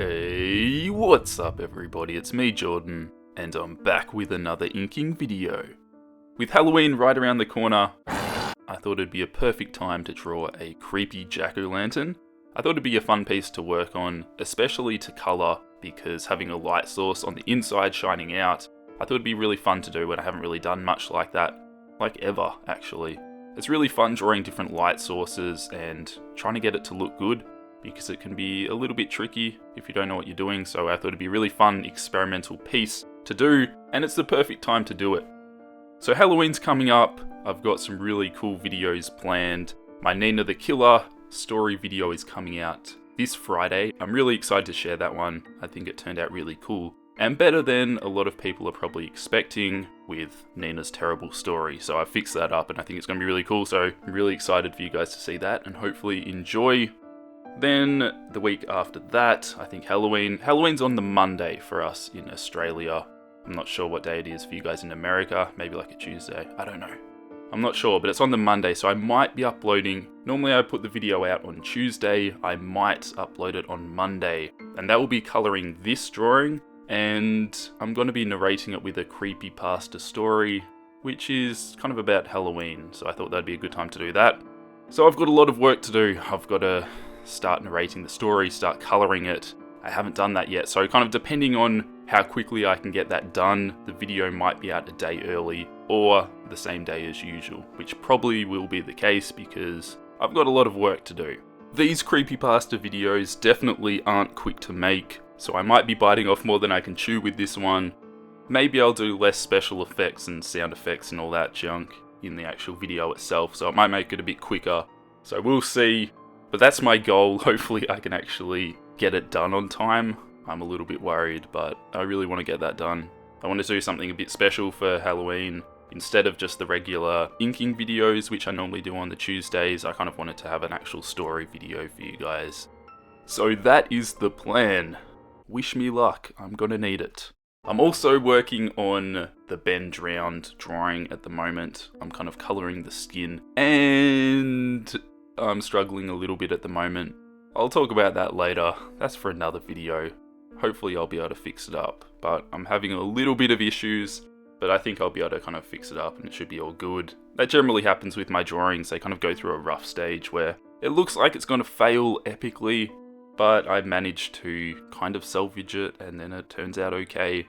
Hey, what's up everybody? It's me, Jordan, and I'm back with another inking video. With Halloween right around the corner, I thought it'd be a perfect time to draw a creepy jack-o'-lantern. I thought it'd be a fun piece to work on, especially to colour, because having a light source on the inside shining out, I thought it'd be really fun to do, and I haven't really done much like that, like ever, actually. It's really fun drawing different light sources and trying to get it to look good, because it can be a little bit tricky if you don't know what you're doing, so I thought it'd be a really fun experimental piece to do, and it's the perfect time to do it. So Halloween's coming up, I've got some really cool videos planned. My Nina the Killer story video is coming out this Friday. I'm really excited to share that one. I think it turned out really cool, and better than a lot of people are probably expecting with Nina's terrible story. So I fixed that up and I think it's going to be really cool, so I'm really excited for you guys to see that and hopefully enjoy. Then the week after that, I think Halloween's on the Monday for us in Australia. I'm not sure what day it is for you guys in America, maybe like a Tuesday, I don't know. I'm not sure, but it's on the Monday, so I might be uploading. Normally I put the video out on Tuesday, I might upload it on Monday, and that will be colouring this drawing, and I'm going to be narrating it with a creepypasta story, which is kind of about Halloween, so I thought that'd be a good time to do that. So I've got a lot of work to do. I've got to start narrating the story, start colouring it. I haven't done that yet, so kind of depending on how quickly I can get that done, the video might be out a day early or the same day as usual, which probably will be the case because I've got a lot of work to do. These creepypasta videos definitely aren't quick to make, so I might be biting off more than I can chew with this one. Maybe I'll do less special effects and sound effects and all that junk in the actual video itself, so it might make it a bit quicker. So we'll see. But that's my goal. Hopefully I can actually get it done on time. I'm a little bit worried, but I really want to get that done. I want to do something a bit special for Halloween. Instead of just the regular inking videos, which I normally do on the Tuesdays, I kind of wanted to have an actual story video for you guys. So that is the plan. Wish me luck, I'm gonna need it. I'm also working on the Ben Drowned drawing at the moment. I'm kind of colouring the skin, and I'm struggling a little bit at the moment. I'll talk about that later. That's for another video. Hopefully I'll be able to fix it up, but I'm having a little bit of issues, but I think I'll be able to kind of fix it up and it should be all good. That generally happens with my drawings. They kind of go through a rough stage where it looks like it's going to fail epically, but I managed to kind of salvage it and then it turns out okay.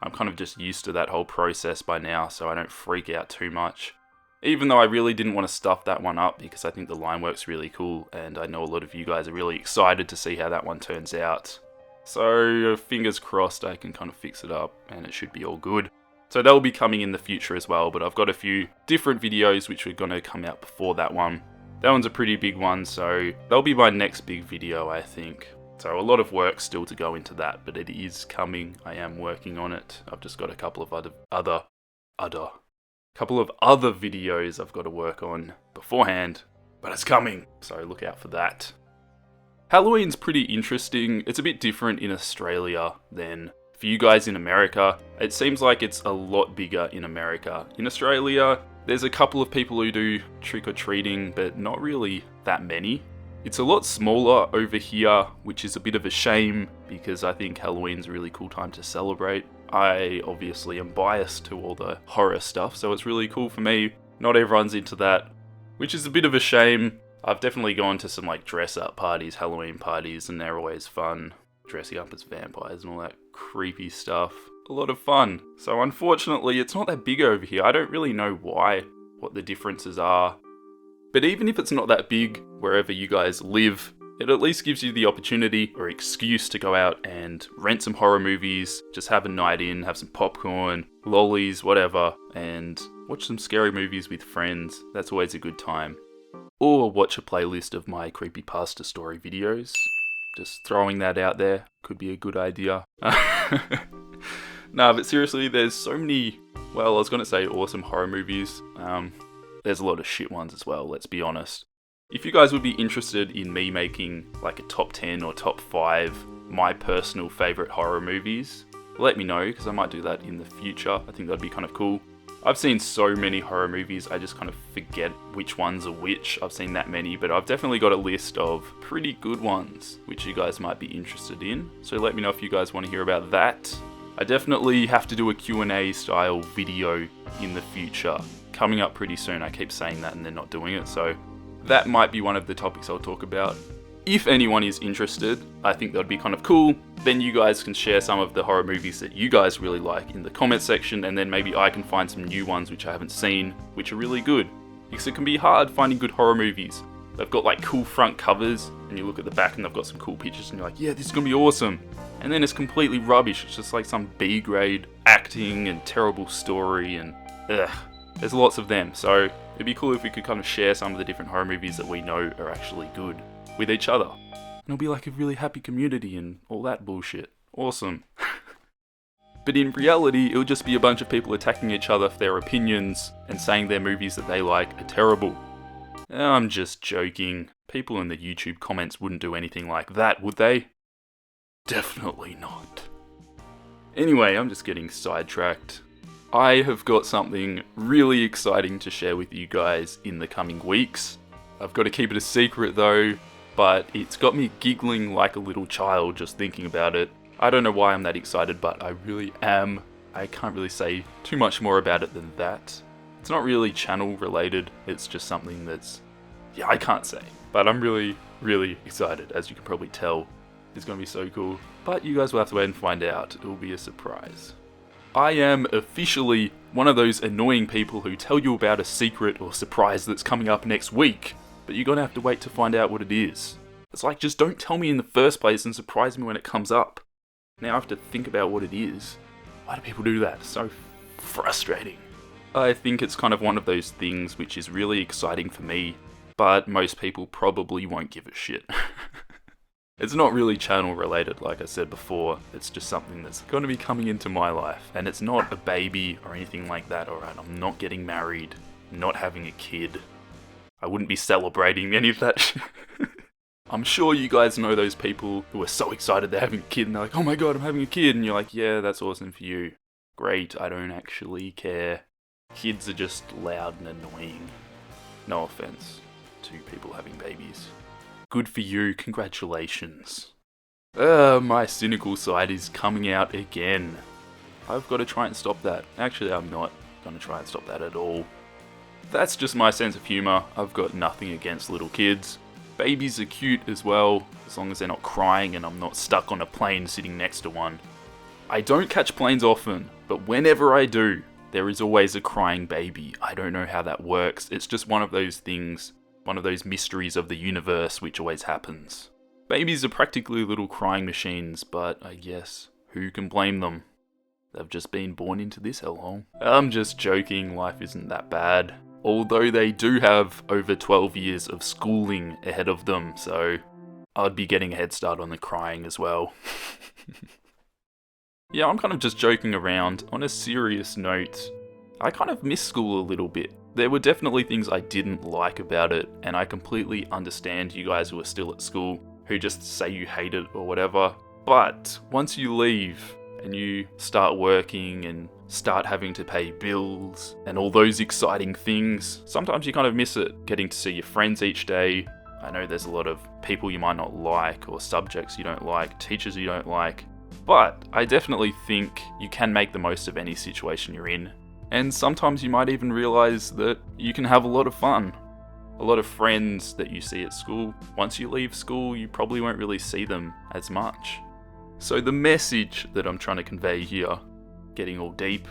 I'm kind of just used to that whole process by now, so I don't freak out too much. Even though I really didn't want to stuff that one up because I think the line work's really cool and I know a lot of you guys are really excited to see how that one turns out. So fingers crossed I can kind of fix it up and it should be all good. So that'll be coming in the future as well, but I've got a few different videos which are going to come out before that one. That one's a pretty big one, so that'll be my next big video, I think. So a lot of work still to go into that, but it is coming. I am working on it. I've just got a couple of other videos I've got to work on beforehand, but it's coming, so look out for that. Halloween's pretty interesting. It's a bit different in Australia than for you guys in America. It seems like it's a lot bigger in America. In Australia, there's a couple of people who do trick-or-treating, but not really that many. It's a lot smaller over here, which is a bit of a shame because I think Halloween's a really cool time to celebrate. I obviously am biased to all the horror stuff, so it's really cool for me. Not everyone's into that, which is a bit of a shame. I've definitely gone to some like dress-up parties, Halloween parties, and they're always fun. Dressing up as vampires and all that creepy stuff. A lot of fun. So unfortunately, it's not that big over here. I don't really know why, what the differences are. But even if it's not that big, wherever you guys live, it at least gives you the opportunity or excuse to go out and rent some horror movies, just have a night in, have some popcorn, lollies, whatever, and watch some scary movies with friends. That's always a good time. Or watch a playlist of my creepypasta story videos. Just throwing that out there, could be a good idea. Nah, but seriously, there's so many, well, I was going to say awesome horror movies. There's a lot of shit ones as well, let's be honest. If you guys would be interested in me making like a top 10 or top 5 my personal favourite horror movies, let me know because I might do that in the future. I think that'd be kind of cool. I've seen so many horror movies, I just kind of forget which ones are which. I've seen that many, but I've definitely got a list of pretty good ones, which you guys might be interested in. So let me know if you guys want to hear about that. I definitely have to do a Q&A style video in the future. Coming up pretty soon. I keep saying that and they're not doing it, so that might be one of the topics I'll talk about. If anyone is interested, I think that would be kind of cool. Then you guys can share some of the horror movies that you guys really like in the comment section, and then maybe I can find some new ones which I haven't seen, which are really good. Because it can be hard finding good horror movies. They've got like cool front covers, and you look at the back and they've got some cool pictures, and you're like, yeah, this is gonna be awesome. And then it's completely rubbish. It's just like some B-grade acting and terrible story, and ugh. There's lots of them, so it'd be cool if we could kind of share some of the different horror movies that we know are actually good with each other. And it'll be like a really happy community and all that bullshit. Awesome. But in reality, it'll just be a bunch of people attacking each other for their opinions and saying their movies that they like are terrible. I'm just joking. People in the YouTube comments wouldn't do anything like that, would they? Definitely not. Anyway, I'm just getting sidetracked. I have got something really exciting to share with you guys in the coming weeks. I've got to keep it a secret though, but it's got me giggling like a little child just thinking about it. I don't know why I'm that excited, but I really am. I can't really say too much more about it than that. It's not really channel related, it's just something that's, yeah, I can't say. But I'm really, really excited, as you can probably tell. It's going to be so cool. But you guys will have to wait and find out. It will be a surprise. I am officially one of those annoying people who tell you about a secret or surprise that's coming up next week, but you're gonna have to wait to find out what it is. It's like, just don't tell me in the first place and surprise me when it comes up. Now I have to think about what it is. Why do people do that? It's so frustrating. I think it's kind of one of those things which is really exciting for me, but most people probably won't give a shit. It's not really channel related, like I said before. It's just something that's going to be coming into my life. And it's not a baby or anything like that, alright? I'm not getting married, not having a kid. I wouldn't be celebrating any of that shit. I'm sure you guys know those people who are so excited they're having a kid and they're like, oh my god, I'm having a kid. And you're like, yeah, that's awesome for you. Great, I don't actually care. Kids are just loud and annoying. No offense to people having babies. Good for you, congratulations. My cynical side is coming out again. I've got to try and stop that. Actually, I'm not going to try and stop that at all. That's just my sense of humour. I've got nothing against little kids. Babies are cute as well, as long as they're not crying and I'm not stuck on a plane sitting next to one. I don't catch planes often, but whenever I do, there is always a crying baby. I don't know how that works. It's just one of those things. One of those mysteries of the universe which always happens. Babies are practically little crying machines, but I guess, who can blame them? They've just been born into this hellhole. I'm just joking, life isn't that bad. Although they do have over 12 years of schooling ahead of them, so I'd be getting a head start on the crying as well. Yeah, I'm kind of just joking around. On a serious note, I kind of miss school a little bit. There were definitely things I didn't like about it, and I completely understand you guys who are still at school, who just say you hate it or whatever. But once you leave, and you start working and start having to pay bills, and all those exciting things, sometimes you kind of miss it. Getting to see your friends each day. I know there's a lot of people you might not like, or subjects you don't like, teachers you don't like. But I definitely think you can make the most of any situation you're in. And sometimes you might even realise that you can have a lot of fun. A lot of friends that you see at school, once you leave school, you probably won't really see them as much. So the message that I'm trying to convey here, getting all deep,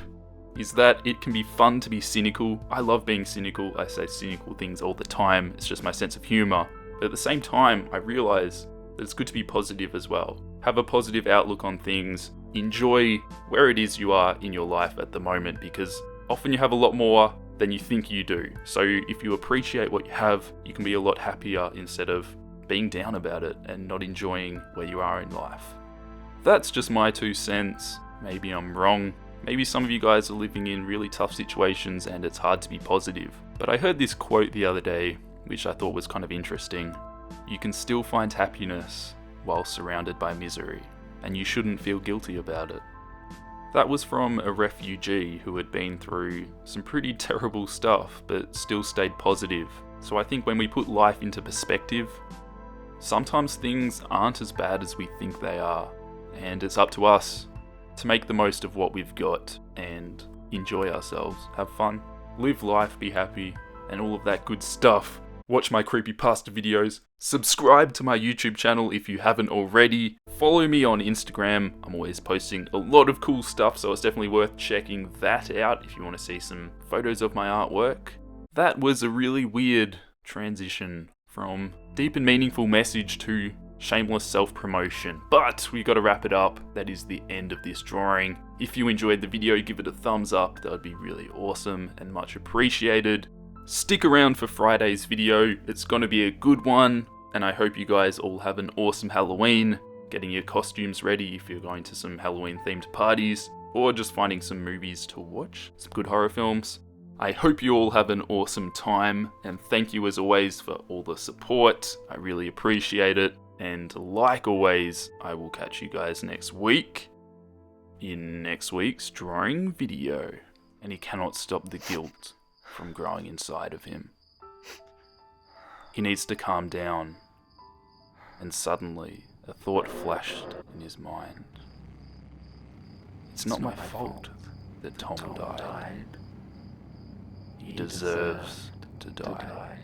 is that it can be fun to be cynical. I love being cynical. I say cynical things all the time. It's just my sense of humour. But at the same time, I realise that it's good to be positive as well. Have a positive outlook on things. Enjoy where it is you are in your life at the moment, because often you have a lot more than you think you do. So if you appreciate what you have, you can be a lot happier instead of being down about it and not enjoying where you are in life. That's just my 2 cents. Maybe I'm wrong. Maybe some of you guys are living in really tough situations and it's hard to be positive. But I heard this quote the other day, which I thought was kind of interesting. You can still find happiness while surrounded by misery, and you shouldn't feel guilty about it. That was from a refugee who had been through some pretty terrible stuff, but still stayed positive. So I think when we put life into perspective, sometimes things aren't as bad as we think they are, and it's up to us to make the most of what we've got and enjoy ourselves, have fun, live life, be happy, and all of that good stuff. Watch my creepypasta videos, subscribe to my YouTube channel if you haven't already, follow me on Instagram. I'm always posting a lot of cool stuff, so it's definitely worth checking that out if you want to see some photos of my artwork. That was a really weird transition from deep and meaningful message to shameless self-promotion, but we gotta wrap it up. That is the end of this drawing. If you enjoyed the video, give it a thumbs up. That would be really awesome and much appreciated. Stick around for Friday's video. It's gonna be a good one, and I hope you guys all have an awesome Halloween, getting your costumes ready if you're going to some Halloween themed parties, or just finding some movies to watch, some good horror films. I hope you all have an awesome time, and thank you as always for all the support. I really appreciate it, and like always, I will catch you guys next week in next week's drawing video. And he cannot stop the guilt from growing inside of him. He needs to calm down, and suddenly a thought flashed in his mind. It's not my fault that Tom died. He deserves to die.